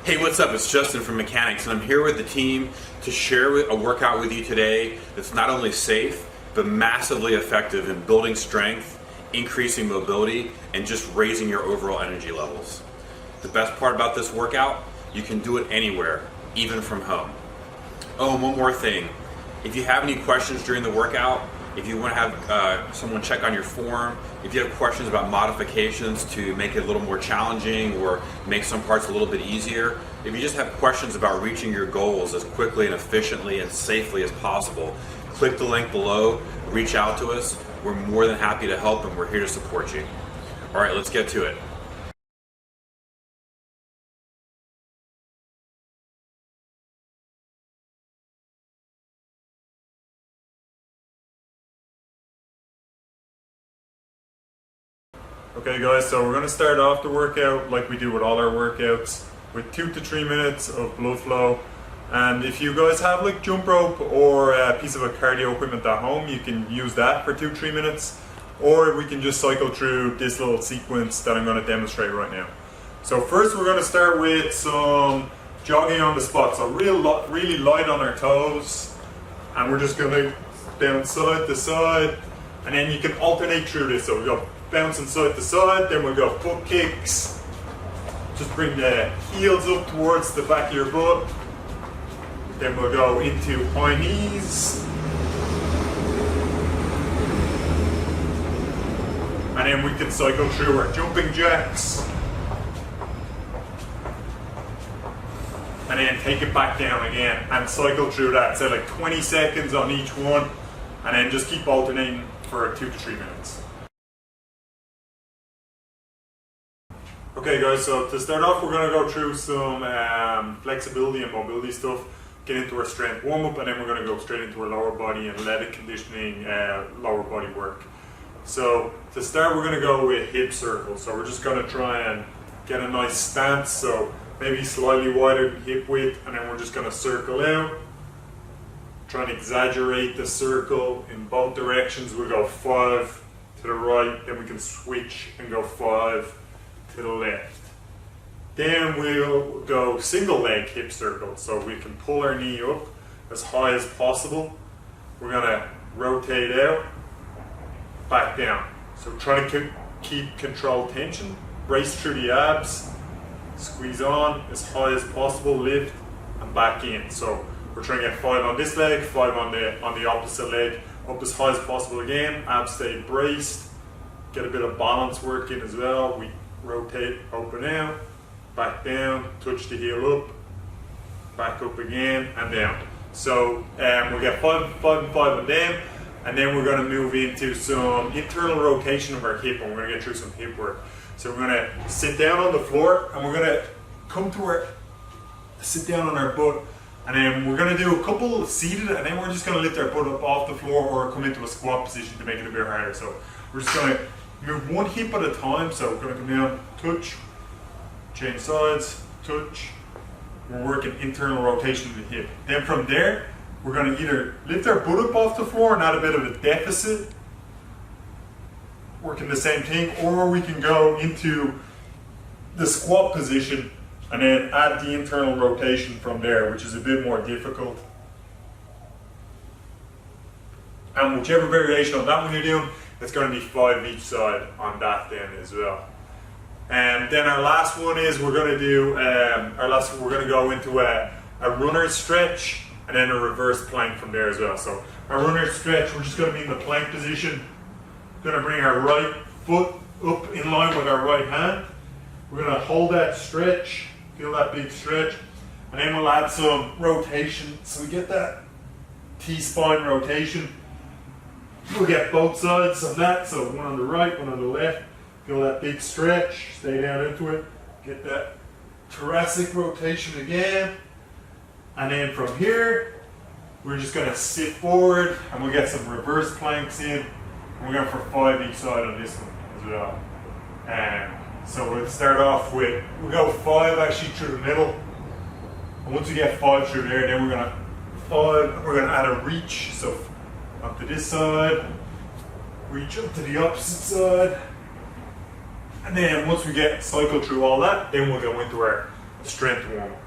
Hey, what's up? It's Justin from Mekanix, and I'm here with the team to share a workout with you today that's not only safe, but massively effective in building strength, increasing mobility, and just raising your overall energy levels. The best part about this workout, you can do it anywhere, even from home. Oh, and one more thing. If you have any questions during the workout, if you want to have someone check on your form, if you have questions about modifications to make it a little more challenging or make some parts a little bit easier, if you just have questions about reaching your goals as quickly and efficiently and safely as possible, click the link below, reach out to us. We're more than happy to help, and we're here to support you. All right, let's get to it. Okay guys, so we're going to start off the workout like we do with all our workouts with 2 to 3 minutes of blood flow. And if you guys have like jump rope or a piece of a cardio equipment at home, you can use that for 2-3 minutes, or we can just cycle through this little sequence that I'm going to demonstrate right now. So first we're going to start with some jogging on the spot, so really light on our toes, and we're just going to down side to side, and then you can alternate through this. So we go bouncing side to side, then we'll go foot kicks. Just bring the heels up towards the back of your butt. Then we'll go into high knees. And then we can cycle through our jumping jacks. And then take it back down again and cycle through that. So like 20 seconds on each one. And then just keep alternating for 2 to 3 minutes. Okay guys, so to start off we're going to go through some flexibility and mobility stuff, get into our strength warm-up, and then we're going to go straight into our lower body and athletic conditioning lower body work. So to start we're going to go with hip circles. So we're just going to try and get a nice stance, so maybe slightly wider hip width, and then we're just going to circle out. Try and exaggerate the circle in both directions. We'll go 5 to the right, then we can switch and go 5 to the left. Then we'll go single leg hip circle, so we can pull our knee up as high as possible. We're going to rotate out, back down. So try to keep controlled tension, brace through the abs, squeeze on as high as possible, lift and back in. So we're trying to get 5 on this leg, 5 on the opposite leg, up as high as possible again, abs stay braced, get a bit of balance work in as well. We rotate, open out, back down, touch the heel up, back up again, and down. So we'll get 5 and 5 on them, and then we're going to move into some internal rotation of our hip, and we're going to get through some hip work. So we're going to sit down on the floor, and we're going to come to sit down on our butt, and then we're going to do a couple seated, and then we're just going to lift our butt up off the floor or come into a squat position to make it a bit harder. So we're just going to move one hip at a time. So we're going to come down, touch, change sides, touch. We're working internal rotation of the hip. Then from there, we're going to either lift our butt up off the floor and add a bit of a deficit, working the same thing, or we can go into the squat position and then add the internal rotation from there, which is a bit more difficult. And whichever variation on that one you're doing, it's going to be 5 each side on that then as well. And then our last one is we're going to do we're going to go into a runner's stretch and then a reverse plank from there as well. So our runner's stretch, we're just going to be in the plank position. Going to bring our right foot up in line with our right hand. We're going to hold that stretch, feel that big stretch, and then we'll add some rotation. So we get that T-spine rotation. We'll get both sides of that, so one on the right, one on the left. Feel that big stretch, stay down into it. Get that thoracic rotation again. And then from here, we're just going to sit forward and we'll get some reverse planks in. And we're going for 5 each side on this one as well. And so we'll start off with, we'll go 5 actually through the middle. And once we get 5 through there, then we're going to add a reach. So up to this side, reach up to the opposite side, and then once we get cycled through all that, then we'll go into our strength warm-up.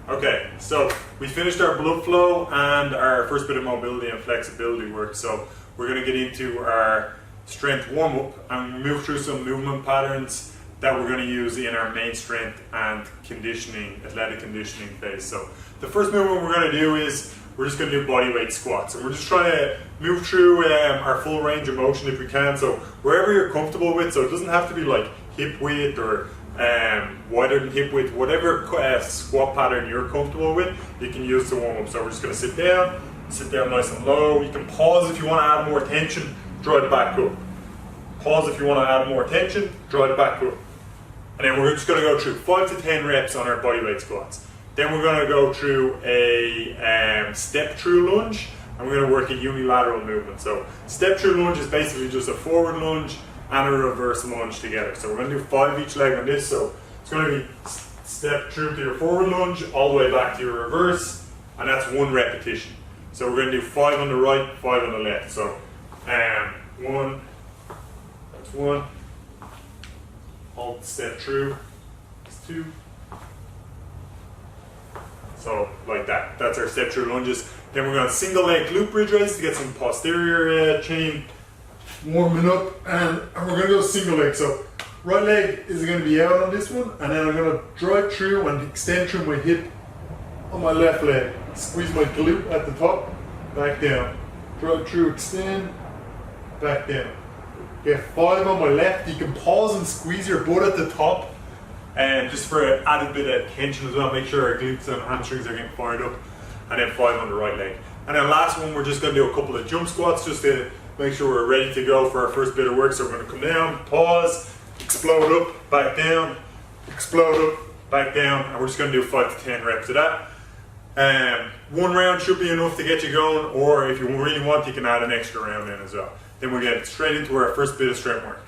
Okay, so we finished our blood flow and our first bit of mobility and flexibility work. So we're going to get into our strength warm-up and move through some movement patterns that we're going to use in our main strength and conditioning, athletic conditioning phase. So the first movement we're going to do is we're just going to do bodyweight squats. And we're just trying to move through our full range of motion if we can. So wherever you're comfortable with, so it doesn't have to be like hip width or wider than hip width, whatever squat pattern you're comfortable with, you can use to warm up. So we're just going to sit down nice and low. You can pause if you want to add more tension, draw it back up. Pause if you want to add more tension, draw it back up. And then we're just going to go through 5 to 10 reps on our bodyweight squats. Then we're going to go through a step through lunge, and we're going to work a unilateral movement. So step through lunge is basically just a forward lunge and a reverse lunge together. So we're going to do 5 each leg on this. So it's going to be step through to your forward lunge, all the way back to your reverse, and that's 1 repetition. So we're going to do 5 on the right, 5 on the left. So 1, that's 1. Hold, step through, that's 2. So like that, that's our step through lunges. Then we're going to single leg glute bridge raise to get some posterior chain warming up, and we're going to go single leg. So right leg is going to be out on this one, and then I'm going to drive through and extend through my hip on my left leg. Squeeze my glute at the top, back down. Drive through, extend, back down. Get 5 on my left. You can pause and squeeze your butt at the top, and just for an added bit of tension as well, make sure our glutes and hamstrings are getting fired up. And then 5 on the right leg. And then last one, we're just going to do a couple of jump squats just to make sure we're ready to go for our first bit of work. So we're going to come down, pause, explode up, back down, explode up, back down, and we're just going to do 5 to 10 reps of that. 1 round should be enough to get you going, or if you really want, you can add an extra round in as well. Then we'll get straight into our first bit of strength work.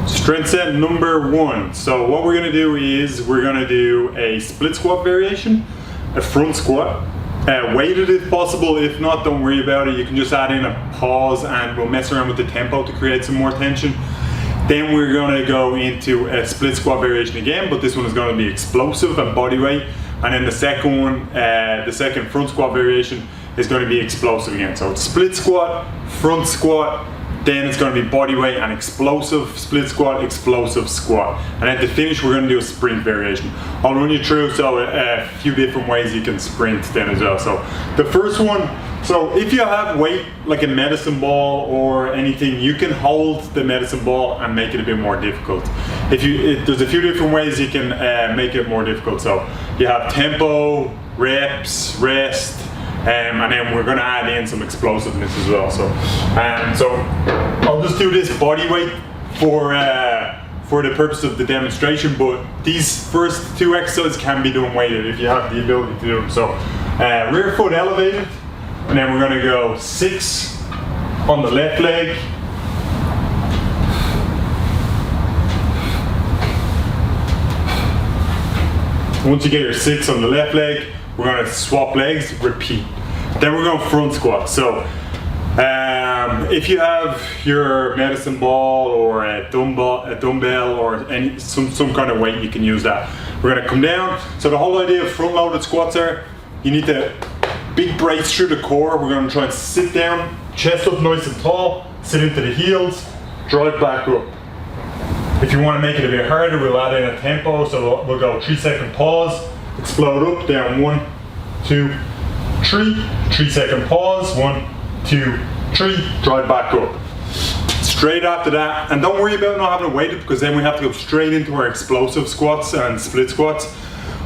Strength set number 1. So what we're going to do is we're going to do a split squat variation, a front squat, weighted if possible. If not, don't worry about it. You can just add in a pause and we'll mess around with the tempo to create some more tension. Then we're going to go into a split squat variation again, but this one is going to be explosive and body weight. And then the second one, the second front squat variation is going to be explosive again. So it's split squat, front squat, then it's going to be body weight and explosive split squat, explosive squat. And at the finish, we're going to do a sprint variation. I'll run you through a few different ways you can sprint then as well. So the first one, so if you have weight like a medicine ball or anything, you can hold the medicine ball and make it a bit more difficult. There's a few different ways you can make it more difficult. So you have tempo, reps, rest, and then we're going to add in some explosiveness as well. So I'll just do this body weight for the purpose of the demonstration, but these first 2 exercises can be done weighted if you have the ability to do them. So rear foot elevated, and then we're going to go 6 on the left leg, once you get your 6 on the left leg, we're going to swap legs, repeat. Then we're going front squat. So if you have your medicine ball or a dumbbell or some kind of weight, you can use that. We're going to come down. So the whole idea of front loaded squats are you need to big brace through the core. We're going to try and sit down, chest up nice and tall, sit into the heels, drive back up. If you want to make it a bit harder, we'll add in a tempo. So we'll go 3-second pause, explode up, down 1, 2, 3, 3-second pause, 1, 2, 3, drive back up. Straight after that, and don't worry about not having to weight it, because then we have to go straight into our explosive squats and split squats,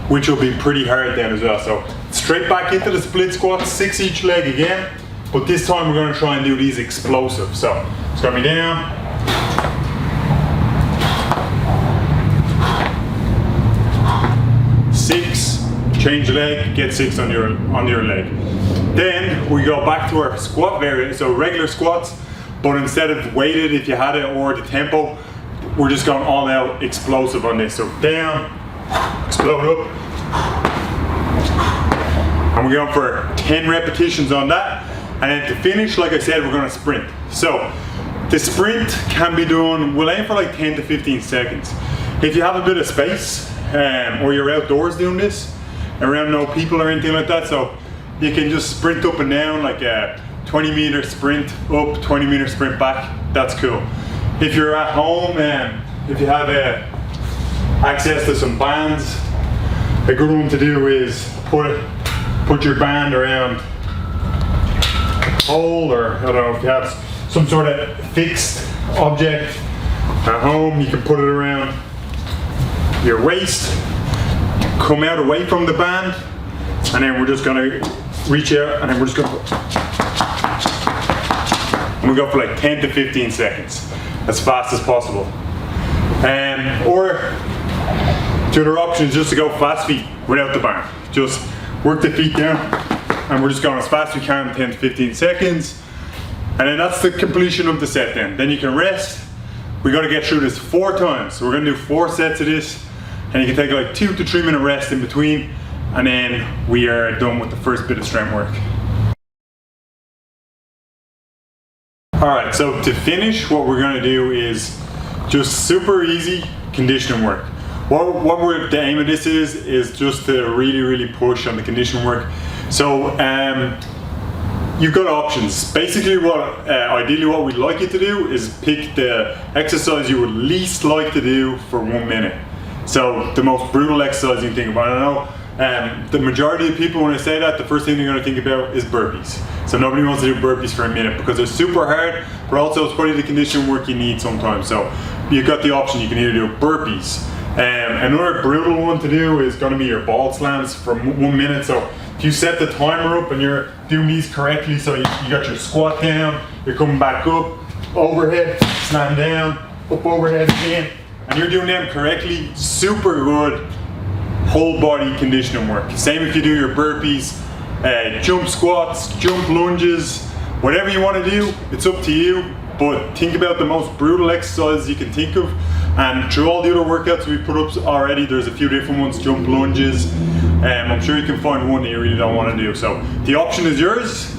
which will be pretty hard then as well. So straight back into the split squats, 6 each leg again, but this time we're going to try and do these explosive. So it's going to be down, 6, change leg, get 6 on your leg. Then we go back to our squat variant, so regular squats, but instead of weighted if you had it or the tempo, we're just going all out explosive on this. So down, explode up, and we're going for 10 repetitions on that. And then to finish, like I said, we're going to sprint. So The sprint can be done, we'll aim for like 10 to 15 seconds. If you have a bit of space, or you're outdoors doing this, around no people or anything like that, so you can just sprint up and down like a 20-meter sprint up, 20-meter sprint back, that's cool. If you're at home and if you have access to some bands, a good one to do is put your band around a pole, or I don't know, if you have some sort of fixed object at home, you can put it around your waist, come out away from the band, and then we're just gonna reach out, and then we're just gonna we go for like 10 to 15 seconds, as fast as possible. Or the other option is just to go fast feet without the band. Just work the feet down, and we're just going as fast as we can, 10 to 15 seconds. And then that's the completion of the set then. Then you can rest. We got to get through this 4 times. So we're going to do 4 sets of this, and you can take like 2 to 3 minute rest in between, and then we are done with the first bit of strength work. Alright, so to finish, what we're going to do is just super easy conditioning work. The aim of this is just to really push on the conditioning work. So you've got options. Basically ideally what we'd like you to do is pick the exercise you would least like to do for 1 minute. So the most brutal exercise you can think about. I know the majority of people, when I say that, the first thing they're going to think about is burpees. So nobody wants to do burpees for a minute because they're super hard, but also it's probably the conditioning work you need sometimes. So you've got the option, you can either do burpees. Another brutal one to do is going to be your ball slams for 1 minute. So if you set the timer up and you're doing these correctly, so you got your squat down, you're coming back up, overhead, slam down, up overhead again, and you're doing them correctly, super good whole body conditioning work. Same if you do your burpees, jump squats, jump lunges, whatever you want to do, it's up to you. But think about the most brutal exercises you can think of, and through all the other workouts we put up already, there's a few different ones, jump lunges. I'm sure you can find one that you really don't want to do. So the option is yours.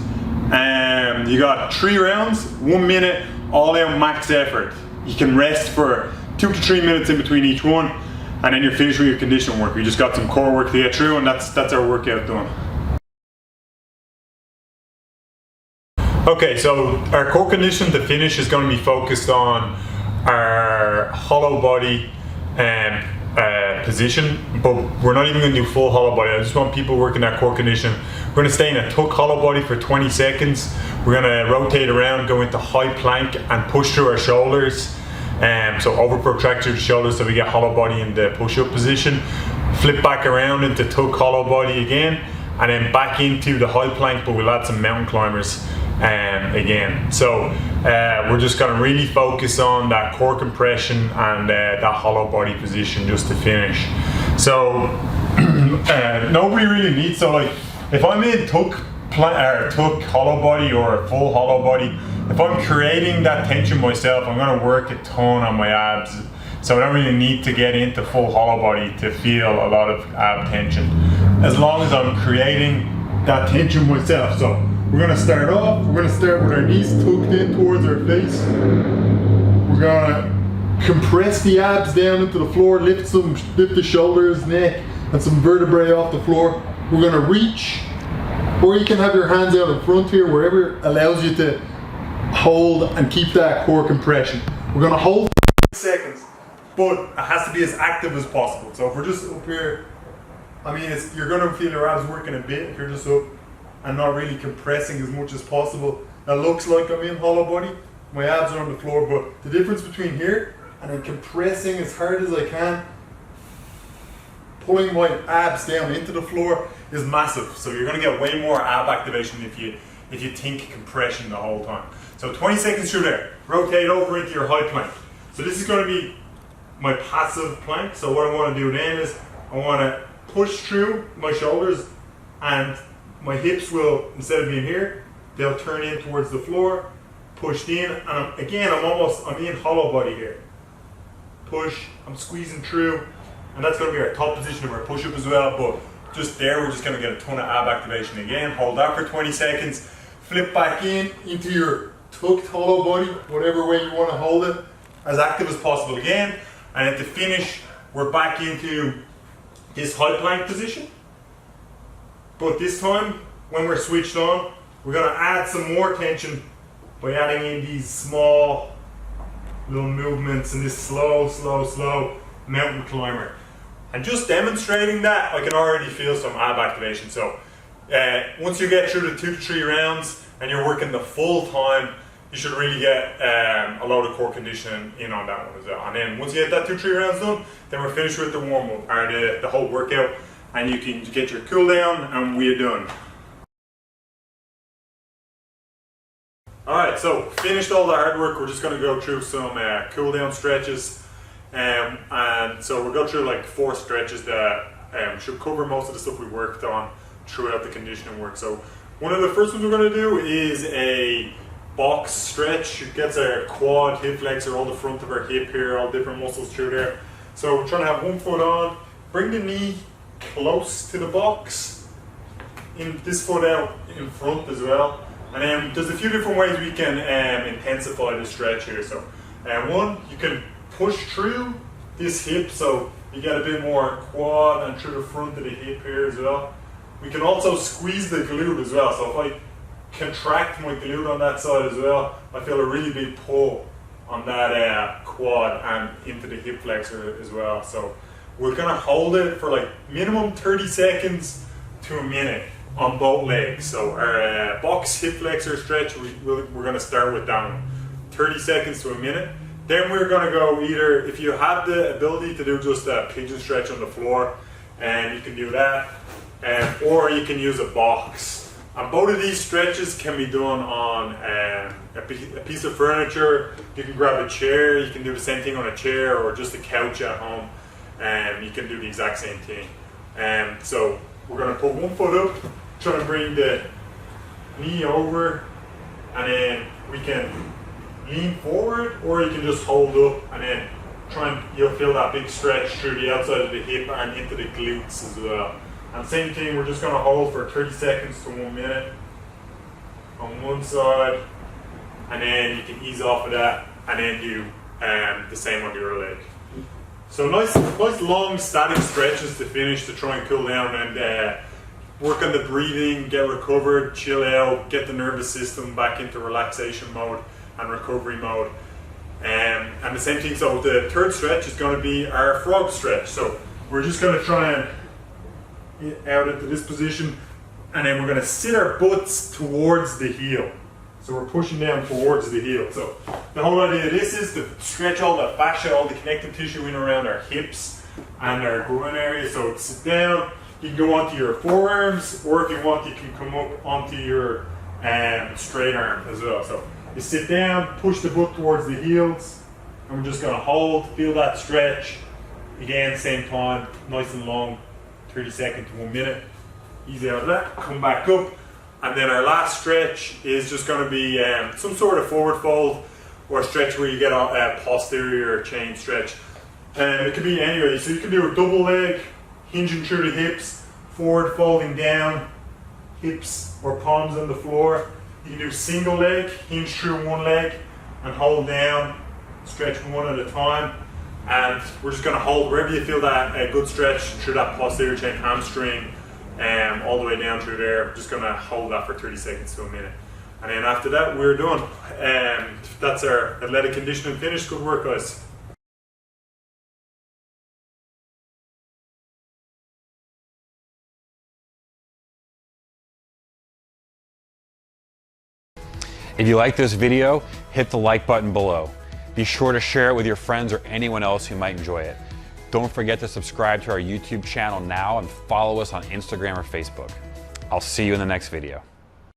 You got 3 rounds, 1 minute, all out max effort. You can rest for 2 to 3 minutes in between each one, and then you're finished with your conditioning work. We just got some core work to get through, and that's our workout done. Okay, so our core condition to finish is going to be focused on our hollow body position, but we're not even going to do full hollow body. I just want people working that core condition. We're going to stay in a tuck hollow body for 20 seconds. We're going to rotate around, go into high plank, and push through our shoulders. So over protract through the shoulders so we get hollow body in the push-up position. Flip back around into tuck hollow body again, and then back into the high plank, but we'll add some mountain climbers again. So we're just going to really focus on that core compression and that hollow body position just to finish. So nobody really needs, so like if I'm in tuck hollow body or a full hollow body, if I'm creating that tension myself, I'm going to work a ton on my abs. So I don't really need to get into full hollow body to feel a lot of ab tension, as long as I'm creating that tension myself. So we're going to start off, we're going to start with our knees tucked in towards our face. We're going to compress the abs down into the floor, lift the shoulders, neck, and some vertebrae off the floor. We're going to reach, or you can have your hands out in front here, wherever allows you to hold and keep that core compression. We're going to hold for 10 seconds, but it has to be as active as possible. So if we're just up here, I mean, you're going to feel your abs working a bit if you're just up and not really compressing as much as possible. It looks like I'm in hollow body, my abs are on the floor, but the difference between here and then compressing as hard as I can, pulling my abs down into the floor, is massive. So you're going to get way more ab activation if you think compression the whole time. So 20 seconds through there, rotate over into your high plank. So this is going to be my passive plank. So what I want to do then is I want to push through my shoulders, and my hips will, instead of being here, they'll turn in towards the floor, pushed in, and I'm in hollow body here. Push, I'm squeezing through, and that's going to be our top position of our push-up as well, but just there we're just going to get a ton of ab activation again. Hold that for 20 seconds, flip back into your tucked hollow body, whatever way you want to hold it, as active as possible again. And at the finish, we're back into this high plank position. But this time, when we're switched on, we're going to add some more tension by adding in these small little movements and this slow mountain climber. And just demonstrating that, I can already feel some ab activation. So once you get through the 2 to 3 rounds and you're working the full time, you should really get a lot of core conditioning in on that one as well. And then once you get that 2 to 3 rounds done, then we're finished with the warm up or the whole workout, and you can get your cool down and we're done. Alright, so finished all the hard work. We're just going to go through some cool down stretches. And so we'll go through like 4 stretches that should cover most of the stuff we worked on throughout the conditioning work. So one of the first ones we're going to do is a box stretch. It gets our quad, hip flexor, all the front of our hip here, all different muscles through there. So we're trying to have one foot on, bring the knee close to the box, in this foot out in front as well. And then there's a few different ways we can intensify the stretch here. So one, you can push through this hip so you get a bit more quad and through the front of the hip here as well. We can also squeeze the glute as well. So if I contract my glute on that side as well, I feel a really big pull on that quad and into the hip flexor as well. So we're gonna hold it for like minimum 30 seconds to a minute on both legs. So our box hip flexor stretch, we're gonna start with that one. 30 seconds to a minute. Then we're gonna go either, if you have the ability to do just a pigeon stretch on the floor, and you can do that, or you can use a box. And both of these stretches can be done on a piece of furniture. You can grab a chair, you can do the same thing on a chair or just a couch at home, and you can do the exact same thing. So we're going to put one foot up, try to bring the knee over, and then we can lean forward, or you can just hold up and then you'll feel that big stretch through the outside of the hip and into the glutes as well. And same thing, we're just going to hold for 30 seconds to 1 minute on one side, and then you can ease off of that and then do the same on the other leg. So nice long static stretches to finish to try and cool down and work on the breathing, get recovered, chill out, get the nervous system back into relaxation mode and recovery mode. And the same thing, so the third stretch is going to be our frog stretch. So we're just going to try and out into this position, and then we're going to sit our butts towards the heel. So we're pushing down towards the heel. So the whole idea of this is to stretch all the fascia, all the connective tissue in around our hips and our groin area. So sit down, you can go onto your forearms, or if you want, you can come up onto your straight arm as well. So you sit down, push the butt towards the heels, and we're just going to hold, feel that stretch. Again, same time, nice and long, 30 seconds to 1 minute. Easy out of that, come back up. And then our last stretch is just going to be some sort of forward fold or a stretch where you get a posterior chain stretch. And it can be anyway, so you can do a double leg, hinging through the hips, forward folding down, hips or palms on the floor. You can do single leg, hinge through one leg and hold down, stretch one at a time. And we're just going to hold wherever you feel that a good stretch through that posterior chain hamstring, all the way down through there. We're just going to hold that for 30 seconds to a minute. And then after that, we're done. That's our athletic conditioning finished. Good work, guys. If you like this video, hit the like button below. Be sure to share it with your friends or anyone else who might enjoy it. Don't forget to subscribe to our YouTube channel now and follow us on Instagram or Facebook. I'll see you in the next video.